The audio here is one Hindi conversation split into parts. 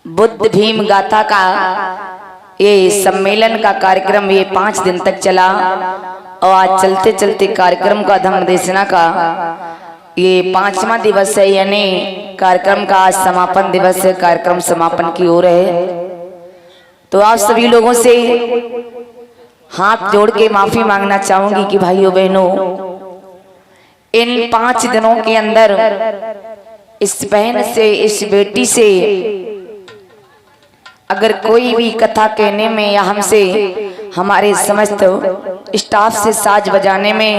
बुद्ध भीम गाथा का ये सम्मेलन का कार्यक्रम ये 5 दिन तक चला और आज चलते चलते कार्यक्रम का धम्म देशना का ये 5वां दिवस है, यानी कार्यक्रम का आज समापन दिवस है। कार्यक्रम समापन की ओर है, तो आप सभी लोगों से हाथ जोड़ के माफी मांगना चाहूंगी कि भाइयों बहनों, इन 5 दिनों के अंदर इस बहन से, इस बेटी से अगर कोई भी कथा कहने में या हमसे हमारे समस्त स्टाफ से साज बजाने में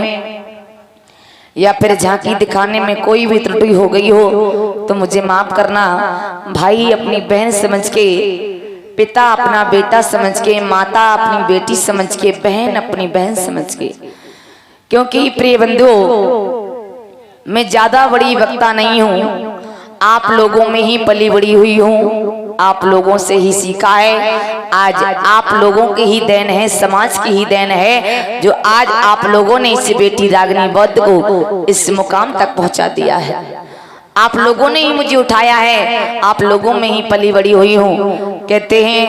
या फिर झांकी दिखाने में कोई भी त्रुटि हो गई हो तो मुझे माफ करना। भाई अपनी बहन समझ के, पिता अपना बेटा समझ के, माता अपनी बेटी समझ के, बहन अपनी बहन समझ के, क्योंकि प्रिय बंधुओं मैं ज्यादा बड़ी वक्ता नहीं हूँ, आप लोगों में ही पली बड़ी हुई हूँ, आप लोगों से ही सीखा है। आज आप लोगों की ही देन है, समाज की ही देन है जो आज आप लोगों ने इस बेटी रागिनी बौद्ध को इस मुकाम तक पहुंचा दिया है। आप लोगों ने ही मुझे उठाया है, आप लोगों में ही पली बड़ी हुई हूँ। कहते हैं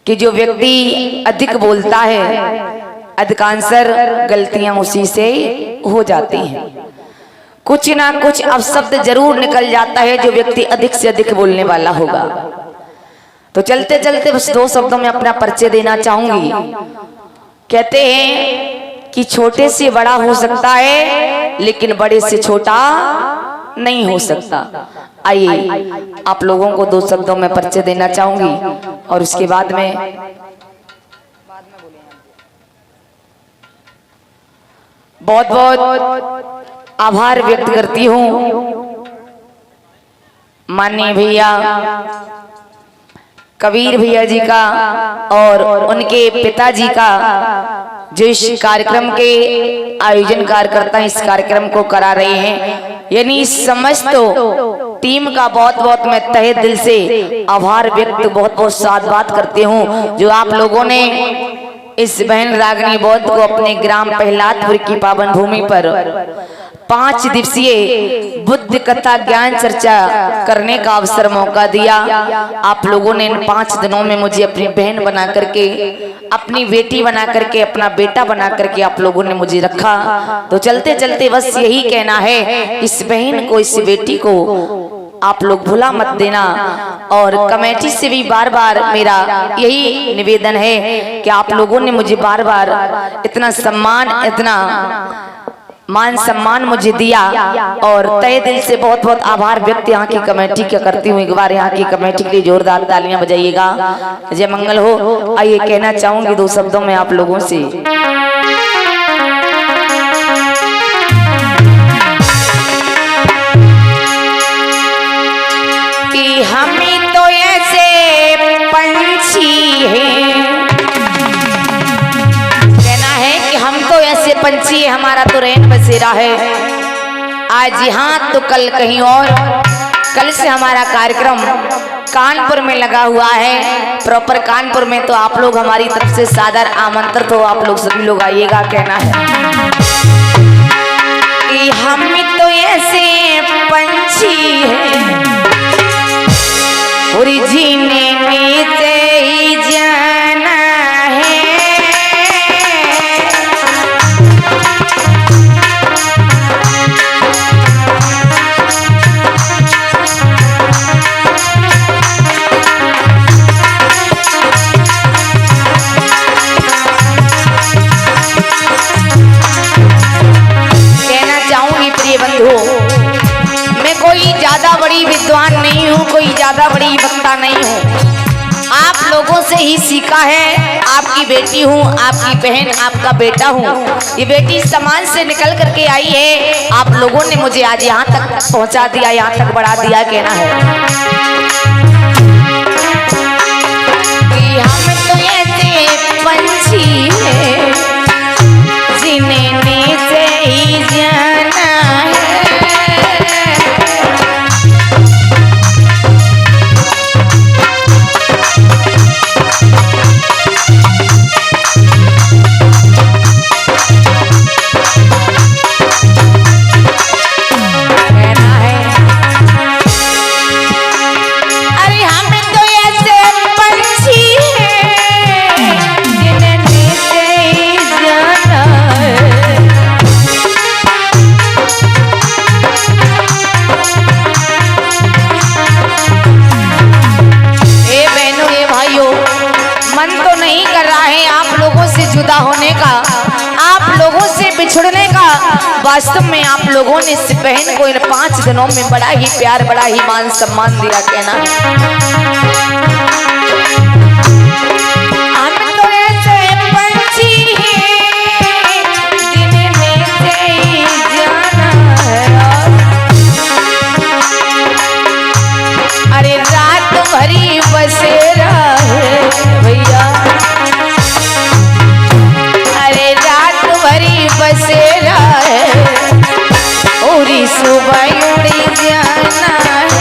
कि जो व्यक्ति अधिक बोलता है अधिकांशर गलतियां उसी से हो जाती हैं। कुछ ना कुछ अपशब्द जरूर निकल जाता है जो व्यक्ति अधिक से अधिक बोलने वाला होगा। तो चलते चलते बस 2 शब्दों में अपना परिचय देना चाहूंगी। कहते हैं कि छोटे से बड़ा हो सकता है लेकिन बड़े से छोटा नहीं हो सकता। आइए आप लोगों को 2 शब्दों में परिचय देना चाहूंगी और उसके बाद में बहुत बहुत आभार व्यक्त करती हूँ माननीय भैया कबीर भैया जी का और उनके पिताजी का, जो इस कार्यक्रम के आयोजन कार्यकर्ता इस कार्यक्रम को करा रहे हैं, यानी समस्त टीम का बहुत बहुत मैं तहे दिल से आभार व्यक्त, बहुत बहुत साधुवाद करती हूँ जो आप लोगों ने इस बहन रागिनी बौद्ध को अपने ग्राम प्रहलादपुर की पावन भूमि पर 5 दिवसीय बुद्ध कथा ज्ञान चर्चा करने का अवसर मौका दिया। आप लोगों ने इन 5 दिनों में मुझे अपनी बहन बना करके, अपनी बेटी बना करके, अपना बेटा बना करके आप लोगों ने मुझे रखा। तो चलते चलते बस यही कहना है, इस बहन को, इस बेटी को आप लोग भुला मत देना। और कमेटी से भी बार बार मेरा यही निवेदन है कि आप लोगों ने मुझे बार बार इतना सम्मान, इतना मान सम्मान मुझे दिया और तहे दिल से बहुत बहुत आभार व्यक्त यहाँ की कमेटी का करती हूँ। एक बार यहाँ की कमेटी के लिए जोरदार तालियां बजाइएगा। जय मंगल हो। आइए कहना चाहूंगी 2 शब्दों में आप लोगों से। कि हम तो ऐसे पंछी हैं, ऐसे पंछी है, हमारा तो रैन बसेरा है। आज यहाँ तो कल कहीं और। कल से हमारा कार्यक्रम कानपुर में लगा हुआ है, प्रॉपर कानपुर में। तो आप लोग हमारी तरफ से सादर आमंत्रित हो, आप लोग सभी लोग आइएगा। कहना है कि हम तो ऐसे पंछी हैं और जीने नीचे ही जाना है। मैं कोई ज्यादा बड़ी विद्वान नहीं हूँ, कोई ज्यादा बड़ी वक्ता नहीं हूँ। आप लोगों से ही सीखा है। आपकी बेटी हूँ, आपकी बहन, आपका बेटा हूँ। ये बेटी समाज से निकल करके आई है, आप लोगों ने मुझे आज यहाँ तक पहुँचा दिया, यहाँ तक बढ़ा दिया। कहना है कि हम तो ऐसे पंछी हैं जिन्हें नीचे ही जाना है। कहना है वास्तव में आप लोगों ने इस बहन को इन 5 दिनों में बड़ा ही प्यार, बड़ा ही मान सम्मान दिया। कहना हम तो ऐसे पंछी हैं जिनमें से ही जाना है। अरे रात भरी बसेरा है भैया, अरे रात भरी बसेरा है, पूरी सुबह उड़ी जाना है।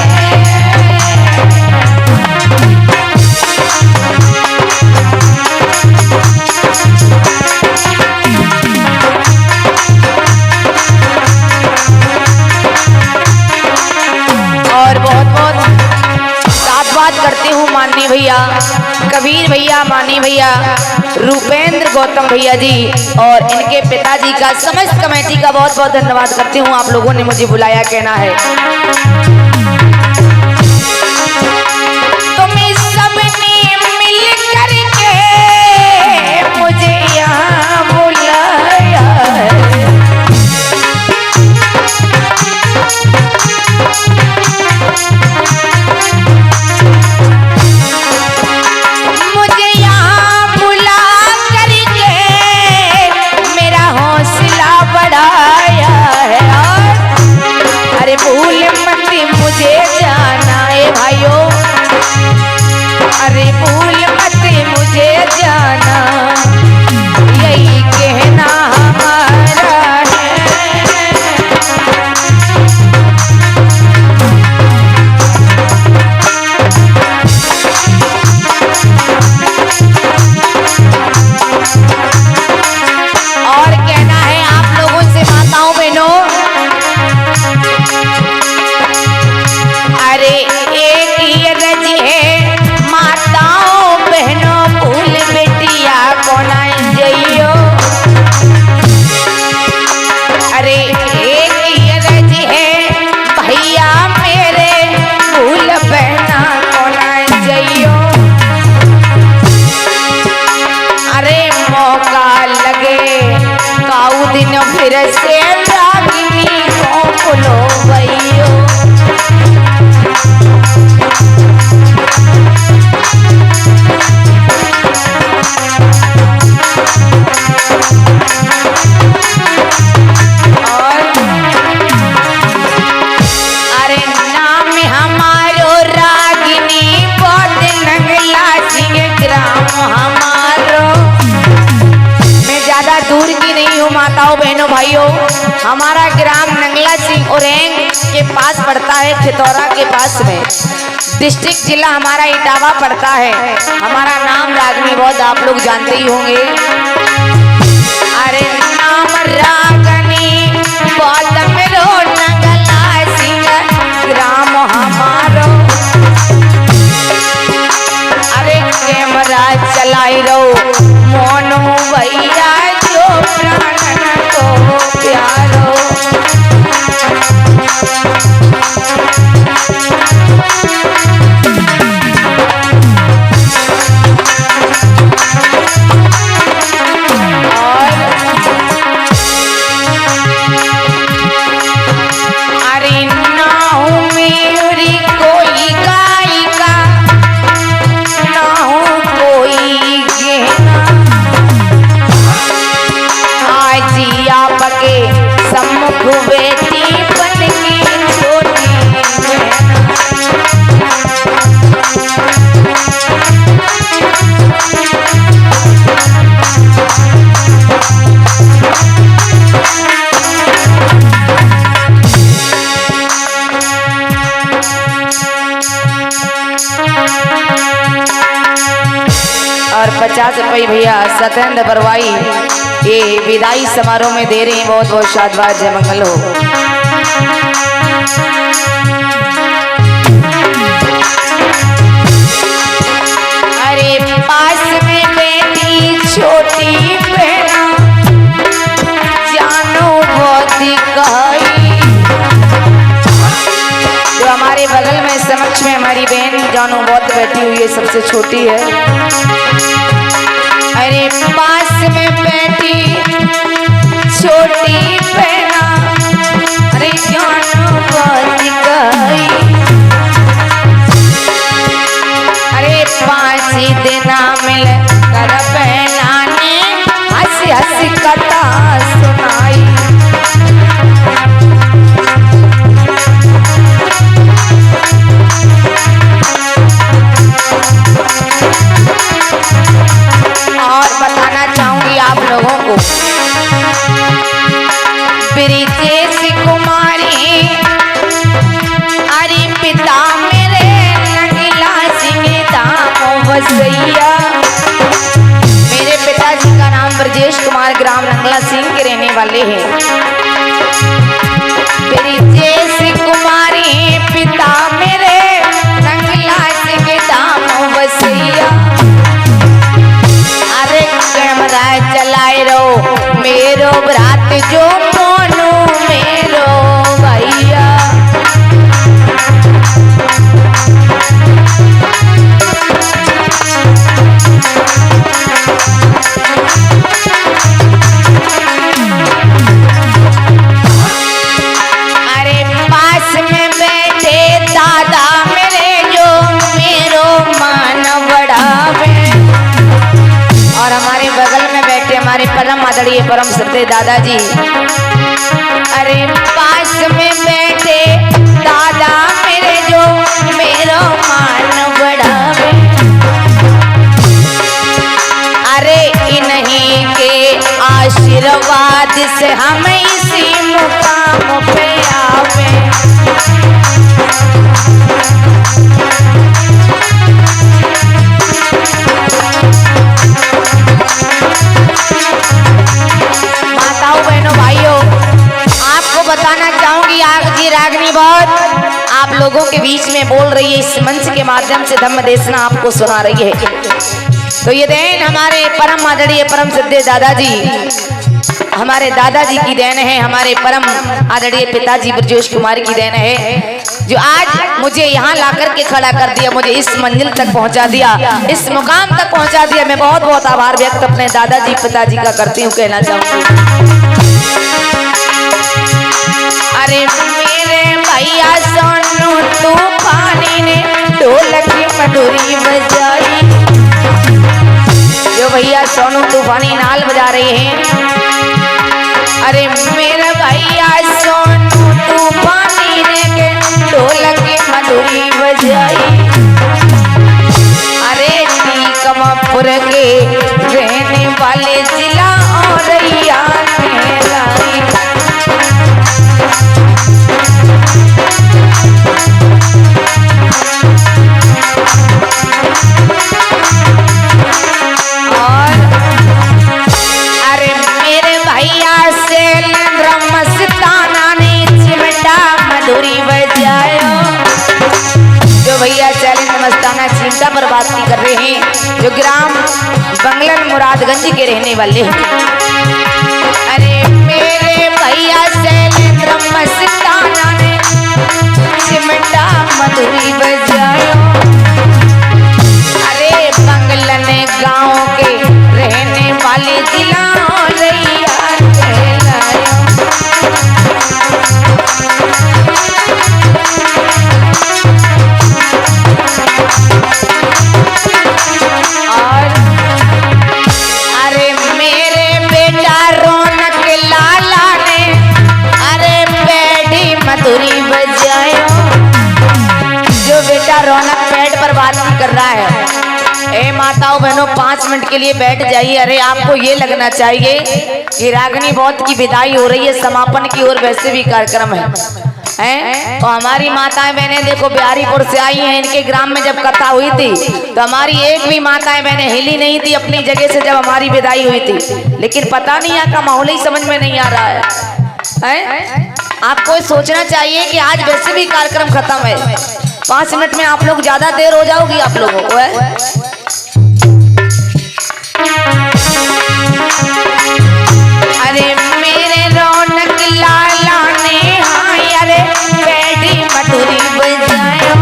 और बहुत बहुत बात करती हूँ माननी भैया, कबीर भैया, मानी भैया, रूपेंद्र गौतम भैया जी और इनके पिताजी का, समस्त कमेटी का बहुत बहुत धन्यवाद करती हूँ। आप लोगों ने मुझे बुलाया। कहना है तुम्हें सबने मिल करके मुझे यहाँ बुलाया है। भूल मत मुझे जाना है भाइयों, अरे भूल मत मुझे जाना, यही कहना हमारा है। और कहना है आप लोगों से, माताओं बहनों, अरे एक ही रज है माताओं बहनों, भूल बेटिया कोना जइयो। अरे एक ही रज है भैया मेरे, भूल बहना कोना जइयो। अरे मौका लगे काऊ दिन फिर से रागिनी को बोलो भैयो। माताओं बहनों भाइयों, हमारा ग्राम नंगला सिंह औरंग के पास पड़ता है, खितौरा के पास में, डिस्ट्रिक्ट जिला हमारा इटावा पड़ता है। हमारा नाम रागनी बहुत आप लोग जानते ही होंगे। अरे नाम रागनी बहुत मेरो नंगला सिंह ग्राम हमारो। अरे कैमरा चलाई रहो मोनू भैया जो प्राणन को प्यारो। अरे ना हूँ मेरी कोई गायिका, ना हूँ कोई गहना, आज आपके सम्मुख बेटी बन के छोटी और 50 रुपये भैया सत्येंद्र बरवाई ये विदाई समारोह में दे रहे हैं। बहुत बहुत शादबाद, जय मंगल हो। अरे पास में बेटी छोटी बहना जानो बहुत कही, जो हमारे बगल में समक्ष में हमारी बहन जानो बहुत बैठी हुई है, सबसे छोटी है। अरे पास में बैठी छोटी बहना वाले हैं। मेरी जैसी कुमारी पिता मेरे रंगला सिंह दाम बसैया। अरे कैमरा चलाए रो मेरो ब्रात जो मोनू मेरो भैया। अरे पास में बैठे दादा मेरे जो मेरो मान बढ़ावे और हमारे बगल में बैठे हमारे परम आदरणीय परम श्रद्धेय दादाजी। अरे पास में बैठे दादा मेरे जो मेरो मान बढ़ावे। अरे इन्हीं के आशीर्वाद से हम इसी मुकाम पे आवे। माताओं बहनों भाइयों, आपको बताना चाहूंगी आज जी रागनी बहुत आप लोगों के बीच में बोल रही है, इस मंच के माध्यम से धम्म देशना आपको सुना रही है। तो ये देन हमारे परम आदरणीय परम श्रद्धेय दादाजी, हमारे दादाजी की देन है, हमारे परम आदरणीय पिताजी ब्रजेश कुमार की देन है, जो आज मुझे यहाँ लाकर के खड़ा कर दिया, मुझे इस मंजिल तक पहुँचा दिया, इस मुकाम तक पहुँचा दिया। मैं बहुत बहुत आभार व्यक्त अपने दादाजी पिताजी का करती हूँ, कहना चाहूँगी। अरे मेरे भैया सोनू तूफानी ने ढोलक की मधुरी बजाई। जो भैया सोनू तूफानी नाल बजा रहे हैं। अरे मेरे भैया सोनू तूफानी ने ढोलक की मधुरी बजाई। अरे टीकमपुर के रहने वाले जिला औरैया कहलाई। मस्ताना चिंता पर बात नहीं कर रहे हैं, जो ग्राम बंगलन मुरादगंज के रहने वाले हैं। अरे मेरे भैया शैलेंद्र मस्ताना ने चिमटा मधुरी बजायो। अरे बंगलन गांव के रहने वाले जिला औरैया कहलायो। मधुरी बजायो। जो बेटा रौनक पेट पर बात नहीं कर रहा है, ए माताओं बहनों 5 मिनट के लिए बैठ जाइए। अरे आपको ये लगना चाहिए कि रागनी बहुत की विदाई हो रही है, समापन की ओर वैसे भी कार्यक्रम है। तो हमारी माताएं बहनें देखो बिहारीपुर से आई हैं, इनके ग्राम में जब कथा हुई थी तो हमारी एक भी माताएं बहनें हिली नहीं थी अपनी जगह से जब हमारी विदाई हुई थी। लेकिन पता नहीं यहाँ का माहौल ही समझ में नहीं आ रहा है। आपको सोचना चाहिए कि आज वैसे भी कार्यक्रम खत्म है, 5 मिनट में आप लोग ज्यादा देर हो जाओगी आप लोगों को है? अरे मेरे रौनक लाला ने हाँ अरे बैठी मधुरी बजायो।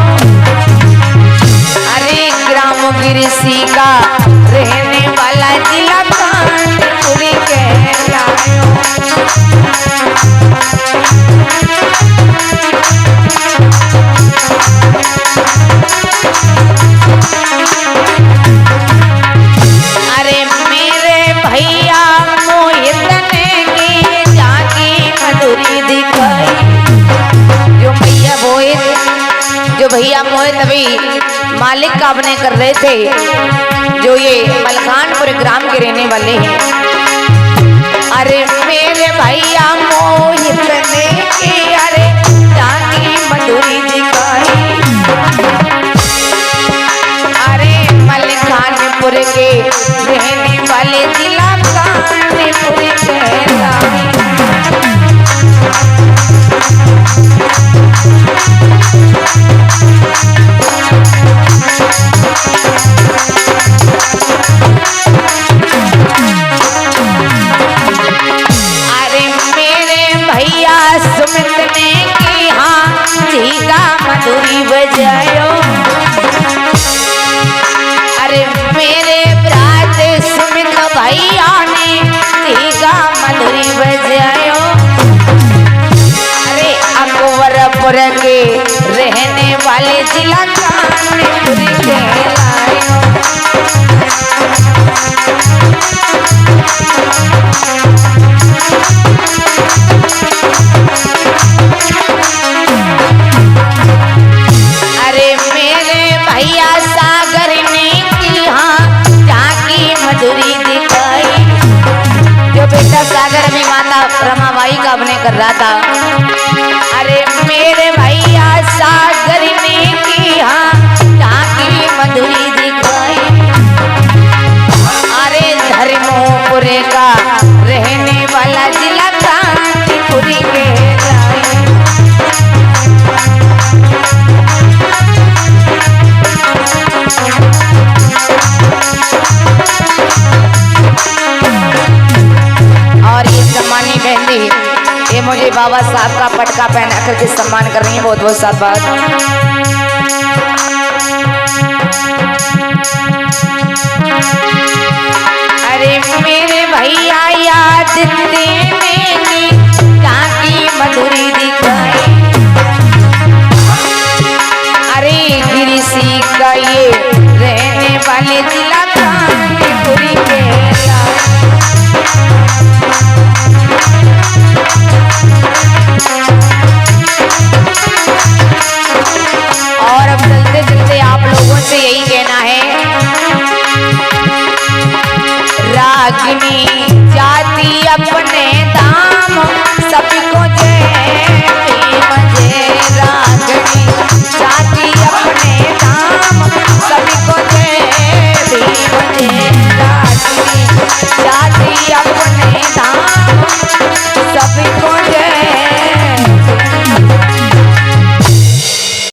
अरे ग्राम गिरसी का रहने वाला जिला कानपुरी कहलायो। अरे मेरे भैया मोहित ने की जाकी मधुरी दिखाई। जो भैया मोहित अभी मालिक का अभिनय कर रहे थे, जो ये मलखानपुर ग्राम के रहने वाले हैं। अरे मेरे भैया मोहित ने की अरे जाकी मधुरी दिखाई। अरे मलखानपुर के रहने वाले जिला कानपुर कहलाए। मधुरी बजायो। अरे मेरे ब्रात सुमित भैया ने तीगा मधुरी बजायो। अरे अकबरपुर के रहने वाले जिला कानपुर के लायो। अरे मेरे भैया सागर ने यहाँ झांकी मधुरी दिखाई। जो बेटा सागर में माता रमाबाई का अभिनय कर रहा था। अरे मेरे भैया सागर ने यहाँ झांकी मधुरी दिखाई। अरे धर्मोपुर का रहने वाला जिला कानपुर के और ये सम्मानी मेहंदी ये मुझे बाबा साहब का पटका पहना करके सम्मान कर रही है। बहुत बहुत साधुवाद। अरे मेरे भैया याद देने झांकी मधुरी दिखाई। अरे गिरिसी का ये रहने वाले जिला कानपुर के और अब चलते चलते आप लोगों से यही कहना है। रागिनी जाति अपने